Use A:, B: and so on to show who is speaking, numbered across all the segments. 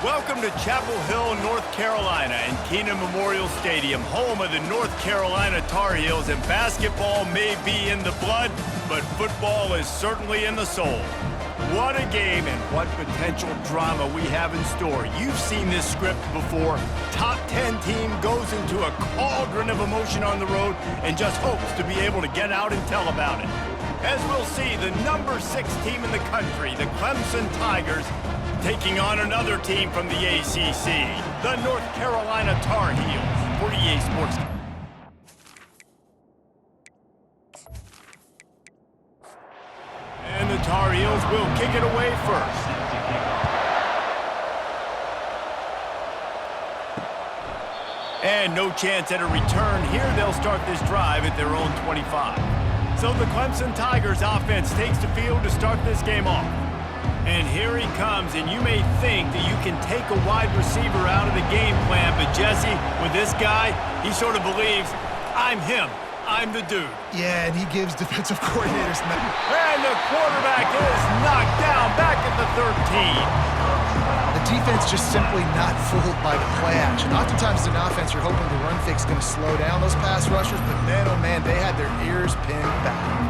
A: Welcome to Chapel Hill, North Carolina, and Keenan Memorial Stadium, home of the North Carolina Tar Heels, and basketball may be in the blood, but football is certainly in the soul. What a game and what potential drama we have in store. You've seen this script before. Top 10 team goes into a cauldron of emotion on the road and just hopes to be able to get out and tell about it. As we'll see, the number 6 team in the country, the Clemson Tigers, taking on another team from the ACC, the North Carolina Tar Heels, for EA Sports. And the Tar Heels will kick it away first. And no chance at a return here. They'll start this drive at their own 25. So the Clemson Tigers offense takes the field to start this game off. And here he comes, and you may think that you can take a wide receiver out of the game plan, but Jesse, with this guy, he sort of believes, I'm him, I'm the dude.
B: Yeah, and he gives defensive coordinators...
A: And the quarterback is knocked down back at the 13.
B: The defense just simply not fooled by the play action. Oftentimes in offense, you're hoping the run fix is going to slow down those pass rushers, but man, oh man, they had their ears pinned back.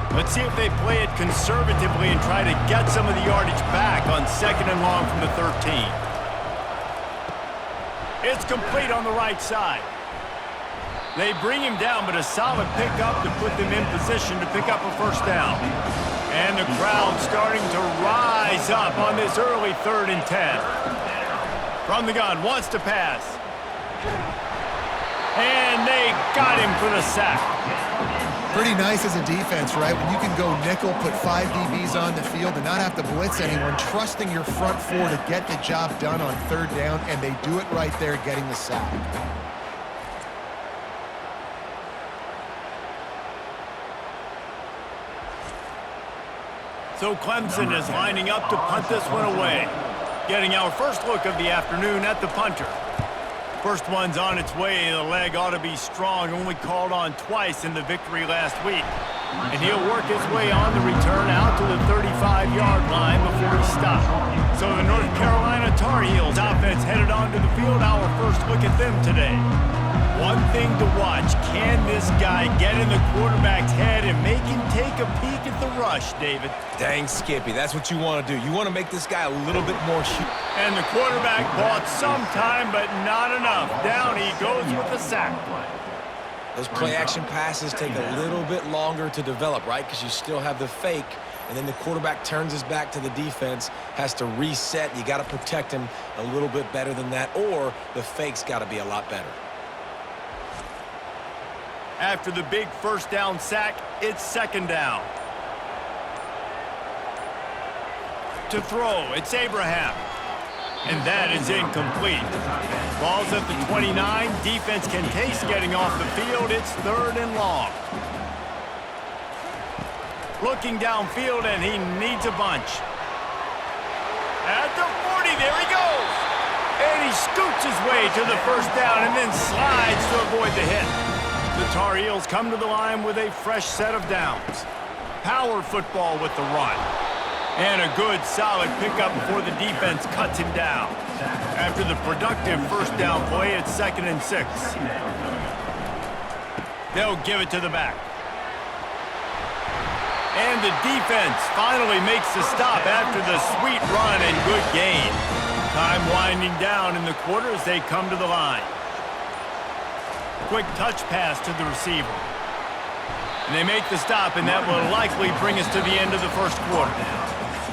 A: Let's see if they play it conservatively and try to get some of the yardage back on 2nd and long from the 13. It's complete on the right side. They bring him down, but a solid pickup to put them in position to pick up a first down. And the crowd starting to rise up on this early 3rd and 10. From the gun, wants to pass. And they got him for the sack.
B: Pretty nice as a defense, right? When you can go nickel, put 5 DBs on the field and not have to blitz anyone, trusting your front 4 to get the job done on 3rd down, and they do it right there, getting the sack.
A: So Clemson is lining up to punt this one away. Getting our first look of the afternoon at the punter. First one's on its way. The leg ought to be strong. Only called on twice in the victory last week. And he'll work his way on the return out to the 35-yard line before he stops. So the North Carolina Tar Heels offense headed onto the field. Our first look at them today. One thing to watch, can this guy get in the quarterback's head and make him take a peek at the rush, David?
C: Dang, Skippy, that's what you want to do. You want to make this guy a little bit more shoot.
A: And the quarterback bought some time, but not enough. Down he goes with the sack.
C: Those play-action passes take a little bit longer to develop, right? Because you still have the fake, and then the quarterback turns his back to the defense, has to reset. You got to protect him a little bit better than that, or the fake's got to be a lot better.
A: After the big first down sack, it's 2nd down. To throw, it's Abraham. And that is incomplete. Ball's at the 29. Defense can taste getting off the field. It's 3rd and long. Looking downfield, and he needs a bunch. At the 40, there he goes. And he scoots his way to the first down and then slides to avoid the hit. The Tar Heels come to the line with a fresh set of downs. Power football with the run. And a good, solid pickup before the defense cuts him down. After the productive first down play, it's 2nd and 6. They'll give it to the back. And the defense finally makes the stop after the sweet run and good gain. Time winding down in the quarter as they come to the line. Quick touch pass to the receiver. And they make the stop, and that will likely bring us to the end of the first quarter.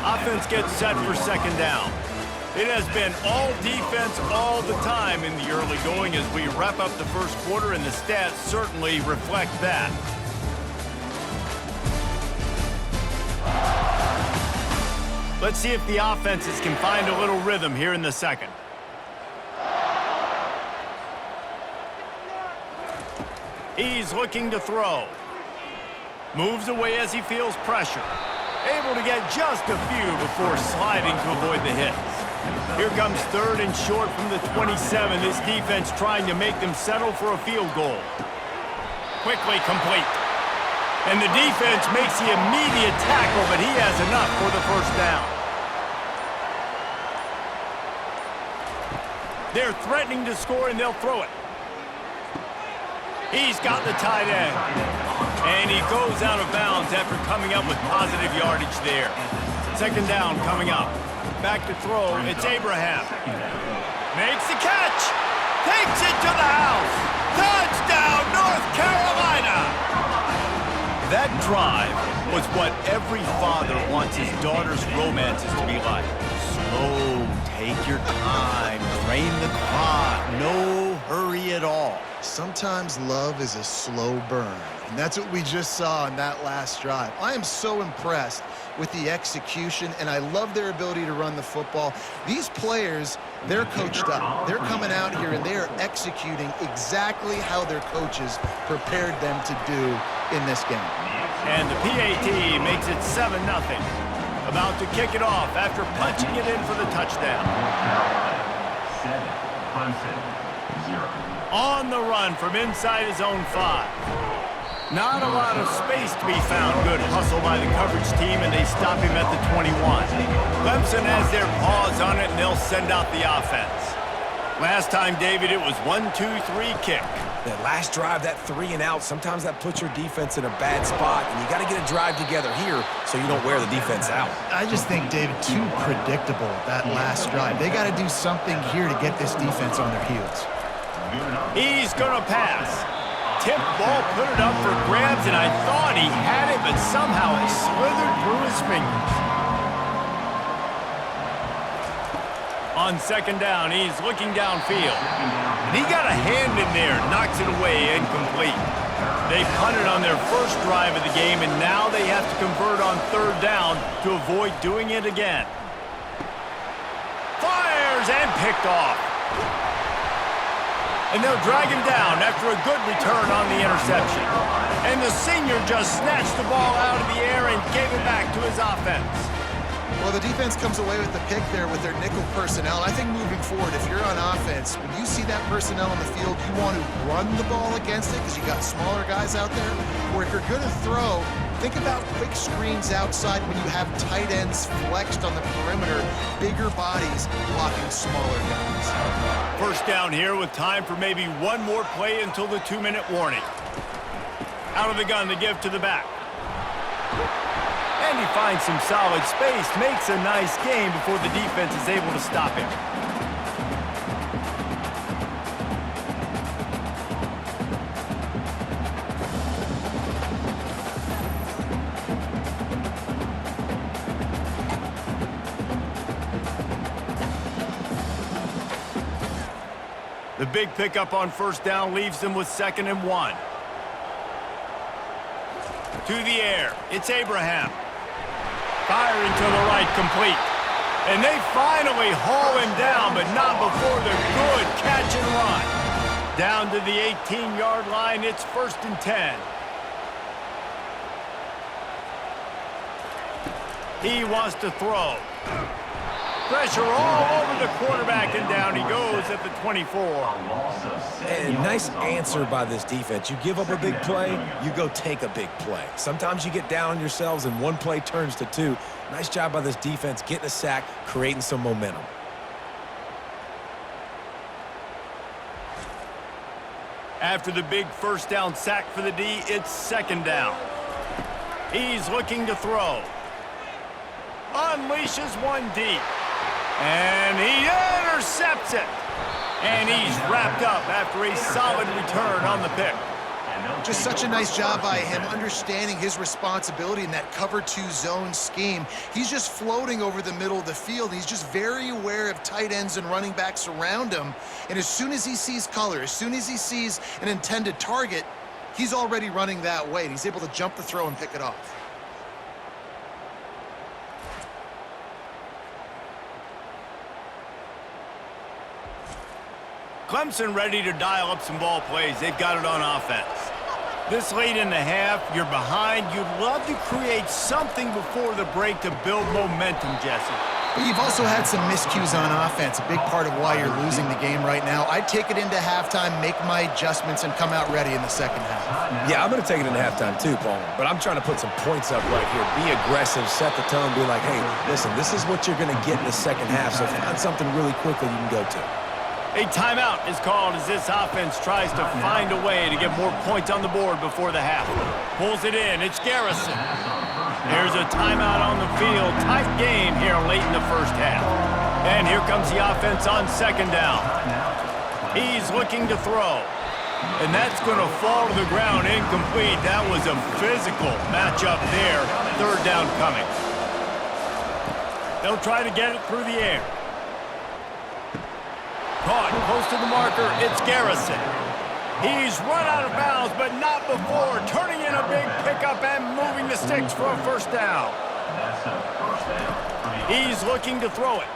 A: Offense gets set for 2nd down. It has been all defense all the time in the early going as we wrap up the first quarter, and the stats certainly reflect that. Let's see if the offenses can find a little rhythm here in the second. He's looking to throw. Moves away as he feels pressure. Able to get just a few before sliding to avoid the hits. Here comes 3rd and short from the 27. This defense trying to make them settle for a field goal. Quickly complete. And the defense makes the immediate tackle, but he has enough for the first down. They're threatening to score, and they'll throw it. He's got the tight end. And he goes out of bounds after coming up with positive yardage there. Second down coming up. Back to throw. It's Abraham. Makes the catch. Takes it to the house. Touchdown, North Carolina. That drive was what every father wants his daughter's romances to be like. Slow, take your time, drain the clock, no hurry at all.
B: Sometimes love is a slow burn, and that's what we just saw on that last drive. I am so impressed with the execution, and I love their ability to run the football. These players, they're coached up. They're coming out here, and they are executing exactly how their coaches prepared them to do in this game.
A: And the PAT makes it 7-0. About to kick it off after punching it in for the touchdown.
D: 7, Clemson, 0.
A: On the run from inside his own 5. Not a lot of space to be found. Good hustle by the coverage team, and they stop him at the 21. Clemson has their paws on it, and they'll send out the offense. Last time, David, it was 1-2-3 kick.
C: That last drive, that 3 and out, sometimes that puts your defense in a bad spot, and you got to get a drive together here so you don't wear the defense out.
B: I just think, David, too predictable, that last drive. They got to do something here to get this defense on their heels.
A: He's going to pass. Tip ball, put it up for grabs, and I thought he had it, but somehow it slithered through his fingers. On second down, he's looking downfield. And he got a hand in there, knocks it away, incomplete. They punted on their first drive of the game, and now they have to convert on third down to avoid doing it again. Fires and picked off. And they'll drag him down after a good return on the interception. And the senior just snatched the ball out of the air and gave it back to his offense.
B: Well, the defense comes away with the pick there with their nickel personnel. I think moving forward, if you're on offense, when you see that personnel on the field, you want to run the ball against it because you got smaller guys out there. Or if you're going to throw, think about quick screens outside when you have tight ends flexed on the perimeter, bigger bodies blocking smaller guys.
A: First down here with time for maybe one more play until the 2-minute warning. Out of the gun to give to the back. And he finds some solid space, makes a nice game before the defense is able to stop him. The big pickup on first down leaves them with 2nd and 1. To the air, it's Abraham. Firing to the right, complete. And they finally haul him down, but not before the good catch and run. Down to the 18-yard line, it's 1st and 10. He wants to throw. Pressure all over the quarterback, and down he goes at the 24.
C: And nice answer by this defense. You give up a big play, you go take a big play. Sometimes you get down on yourselves and one play turns to 2. Nice job by this defense getting a sack, creating some momentum.
A: After the big first down sack for the D, it's 2nd down. He's looking to throw. Unleashes one deep. And he intercepts it. And he's wrapped up after a solid return on the pick.
B: Just such a nice job by him understanding his responsibility in that cover 2 zone scheme. He's just floating over the middle of the field. He's just very aware of tight ends and running backs around him. And as soon as he sees color, as soon as he sees an intended target, he's already running that way. And he's able to jump the throw and pick it off.
A: Clemson ready to dial up some ball plays. They've got it on offense. This late in the half, you're behind. You'd love to create something before the break to build momentum, Jesse.
B: But you've also had some miscues on offense, a big part of why you're losing the game right now. I'd take it into halftime, make my adjustments, and come out ready in the second half.
C: Yeah, I'm going to take it into halftime too, Paul. But I'm trying to put some points up right here. Be aggressive, set the tone, be like, hey, listen, this is what you're going to get in the second half, so find something really quickly you can go to.
A: A timeout is called as this offense tries to find a way to get more points on the board before the half. Pulls it in. It's Garrison. There's a timeout on the field. Tight game here late in the first half. And here comes the offense on second down. He's looking to throw. And that's going to fall to the ground incomplete. That was a physical matchup there. Third down coming. They'll try to get it through the air. Caught close to the marker. It's Garrison. He's run out of bounds, but not before turning in a big pickup and moving the sticks for a first down. He's looking to throw it.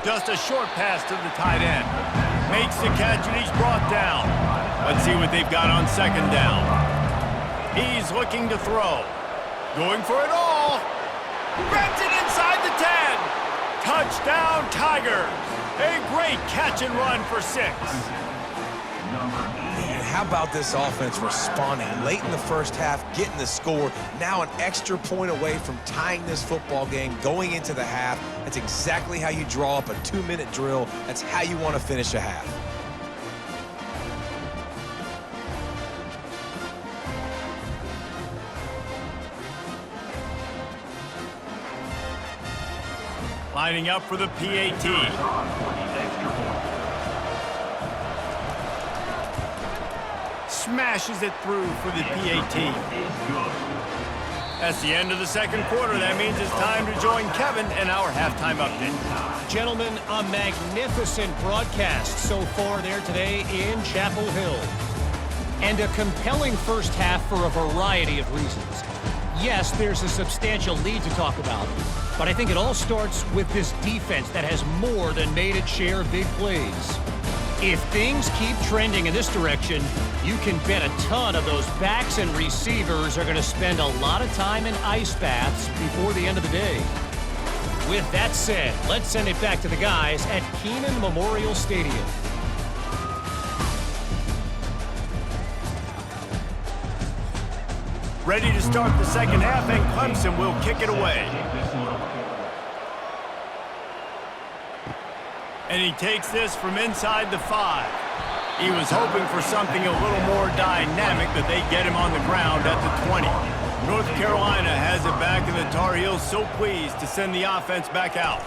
A: Just a short pass to the tight end. Makes the catch, and he's brought down. Let's see what they've got on second down. He's looking to throw. Going for it all. Grabs it inside the 10. Touchdown, Tigers. A great catch and run for 6.
C: And how about this offense responding late in the first half, getting the score, now an extra point away from tying this football game, going into the half. That's exactly how you draw up a 2-minute drill. That's how you want to finish a half.
A: Lining up for the PAT. Smashes it through for the PAT. That's the end of the second quarter. That means it's time to join Kevin in our halftime update.
E: Gentlemen, a magnificent broadcast so far there today in Chapel Hill. And a compelling first half for a variety of reasons. Yes, there's a substantial lead to talk about, but I think it all starts with this defense that has more than made its share of big plays. If things keep trending in this direction, you can bet a ton of those backs and receivers are going to spend a lot of time in ice baths before the end of the day. With that said, let's send it back to the guys at Kenan Memorial Stadium.
A: Ready to start the second half, and Clemson will kick it away. And he takes this from inside the 5. He was hoping for something a little more dynamic, but they get him on the ground at the 20. North Carolina has it back, and the Tar Heels so pleased to send the offense back out.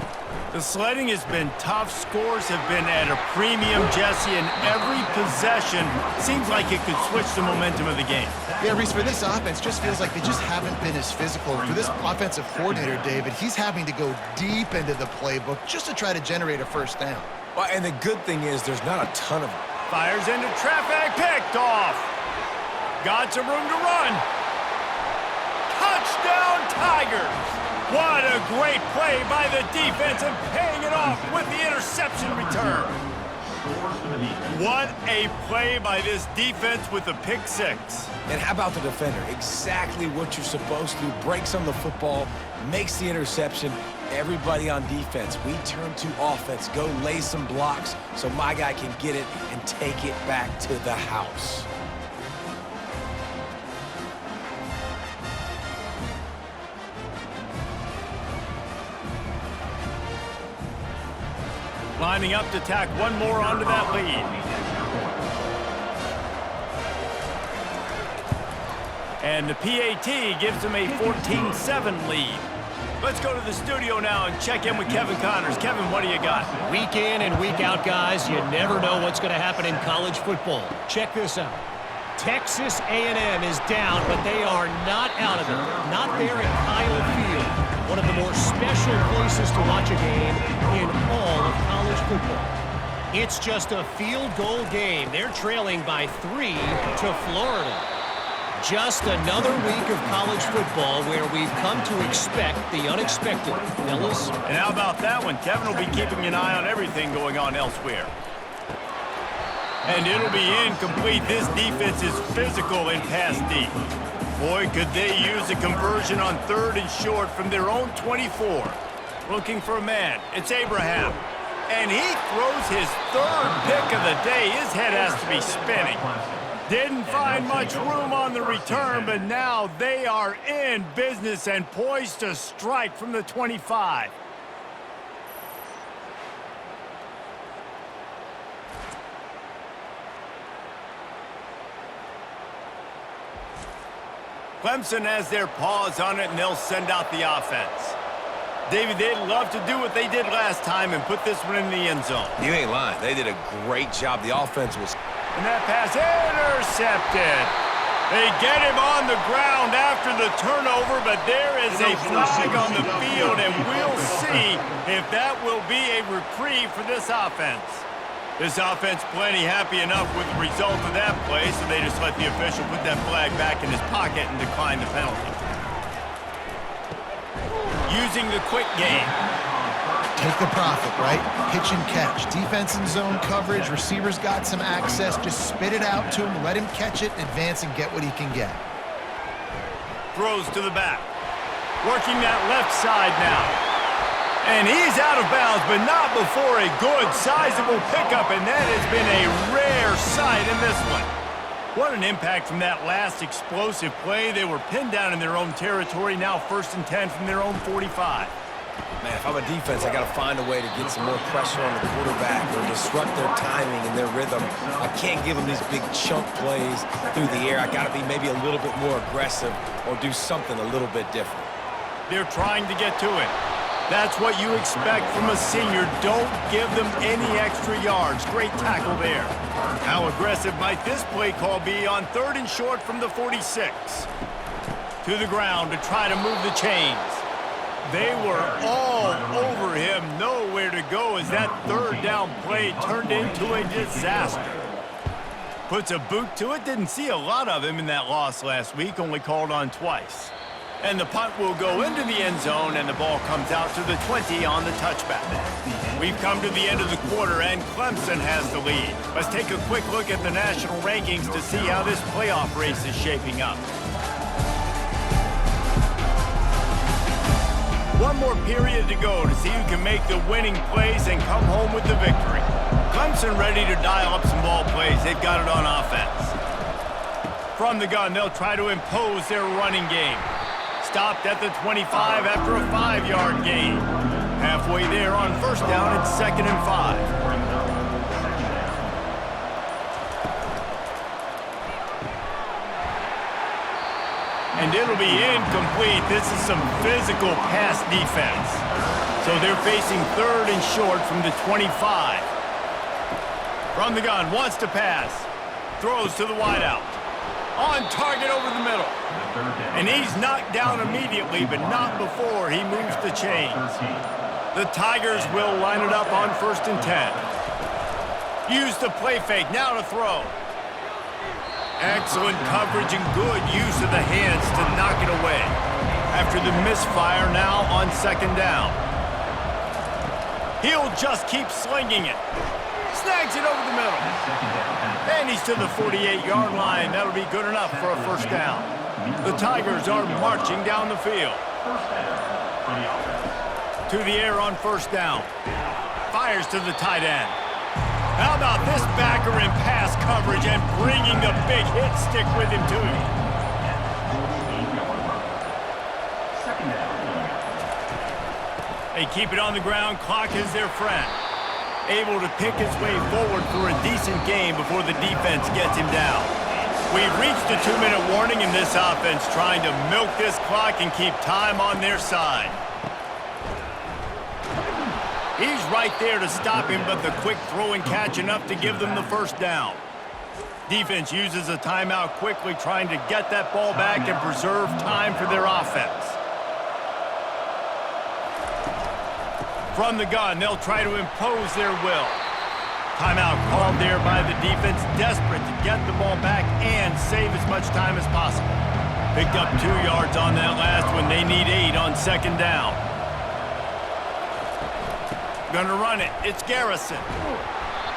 A: The sledding has been tough. Scores have been at a premium, Jesse, and every possession seems like it could switch the momentum of the game.
B: Yeah, Reese, for this offense, just feels like they just haven't been as physical. For this offensive coordinator, David, he's having to go deep into the playbook just to try to generate a first down.
C: Well, and the good thing is there's not a ton of them.
A: Fires into traffic, picked off. Got some room to run. Touchdown, Tigers. What a great play by the defense and paying it off with the interception return. What a play by this defense with the pick 6.
C: And how about the defender? Exactly what you're supposed to. Breaks on the football, makes the interception. Everybody on defense, we turn to offense. Go lay some blocks so my guy can get it and take it back to the house.
A: Lining up to tack one more onto that lead. And the PAT gives them a 14-7 lead. Let's go to the studio now and check in with Kevin Connors. Kevin, what do you got?
E: Week in and week out, guys, you never know what's going to happen in college football. Check this out. Texas A&M is down, but they are not out of it. Not there at Kyle Field. One of the more special places to watch a game in all of college football. It's just a field goal game. They're trailing by 3 to Florida. Just another week of college football where we've come to expect the unexpected, fellas.
A: And how about that one? Kevin will be keeping an eye on everything going on elsewhere. And it'll be incomplete. This defense is physical and pass deep. Boy, could they use a conversion on 3rd and short from their own 24. Looking for a man. It's Abraham. And he throws his third pick of the day. His head has to be spinning. Didn't find much room on the return, but now they are in business and poised to strike from the 25. Clemson has their paws on it, and they'll send out the offense. David, they'd love to do what they did last time and put this one in the end zone.
C: You ain't lying. They did a great job. The offense was...
A: And that pass intercepted. They get him on the ground after the turnover, but there is a flag on the field, and we'll see if that will be a reprieve for this offense. This offense plenty happy enough with the result of that play, so they just let the official put that flag back in his pocket and decline the penalty. Using the quick game.
B: Take the profit, right? Pitch and catch. Defense in zone coverage. Receivers got some access. Just spit it out to him. Let him catch it, advance, and get what he can get.
A: Throws to the back. Working that left side now. And he's out of bounds, but not before a good, sizable pickup, and that has been a rare sight in this one. What an impact from that last explosive play. They were pinned down in their own territory, now 1st and 10 from their own 45.
C: Man, if I'm a defense, I got to find a way to get some more pressure on the quarterback or disrupt their timing and their rhythm. I can't give them these big chunk plays through the air. I got to be maybe a little bit more aggressive or do something a little bit different.
A: They're trying to get to it. That's what you expect from a senior. Don't give them any extra yards. Great tackle there. How aggressive might this play call be on 3rd and short from the 46? To the ground to try to move the chains. They were all over him. Nowhere to go as that 3rd down play turned into a disaster. Puts a boot to it. Didn't see a lot of him in that loss last week. Only called on twice. And the punt will go into the end zone, and the ball comes out to the 20 on the touchback. We've come to the end of the quarter, and Clemson has the lead. Let's take a quick look at the national rankings to see how this playoff race is shaping up. One more period to go to see who can make the winning plays and come home with the victory. Clemson ready to dial up some ball plays. They've got it on offense. From the gun, they'll try to impose their running game. Stopped at the 25 after a 5-yard gain. Halfway there on 1st down, it's 2nd and 5. And it'll be incomplete. This is some physical pass defense. So they're facing 3rd and short from the 25. From the gun, wants to pass. Throws to the wideout. On target over the middle. And he's knocked down immediately, but not before he moves the chains. The Tigers will line it up on 1st and 10. Use the play fake, now to throw. Excellent coverage and good use of the hands to knock it away. After the misfire now on 2nd down. He'll just keep slinging it. Snags it over the middle. And he's to the 48-yard line. That'll be good enough for a 1st down. The Tigers are marching down the field. To the air on 1st down. Fires to the tight end. How about this backer in pass coverage and bringing the big hit stick with him too? They keep it on the ground. Clock is their friend. Able to pick his way forward for a decent game before the defense gets him down. We've reached the 2-minute warning in this offense, trying to milk this clock and keep time on their side. He's right there to stop him, but the quick throw and catch enough to give them the 1st down. Defense uses a timeout quickly, trying to get that ball back and preserve time for their offense. From the gun, they'll try to impose their will. Timeout called there by the defense, desperate to get the ball back and save as much time as possible. Picked up 2 yards on that last one. They need 8 on 2nd down. Gonna run it. It's Garrison.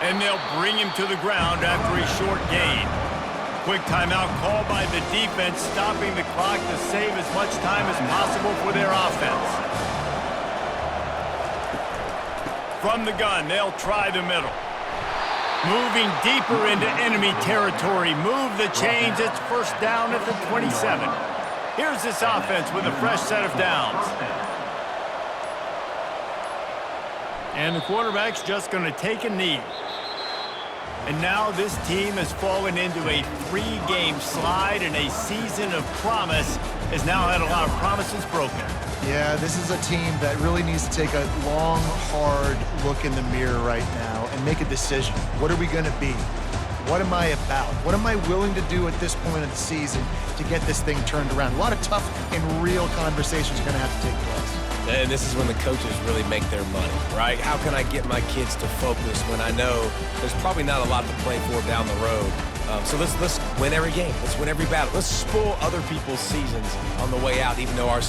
A: And they'll bring him to the ground after a short gain. Quick timeout called by the defense, stopping the clock to save as much time as possible for their offense. From the gun, they'll try the middle. Moving deeper into enemy territory. Move the chains. It's first down at the 27. Here's this offense with a fresh set of downs. And the quarterback's just going to take a knee. And now this team has fallen into a 3-game slide, and a season of promise has now had a lot of promises broken.
B: Yeah, this is a team that really needs to take a long, hard look in the mirror right now and make a decision. What are we going to be? What am I about? What am I willing to do at this point of the season to get this thing turned around? A lot of tough and real conversations are going to have to take place.
C: And this is when the coaches really make their money, right? How can I get my kids to focus when I know there's probably not a lot to play for down the road? So let's win every game. Let's win every battle. Let's spoil other people's seasons on the way out, even though our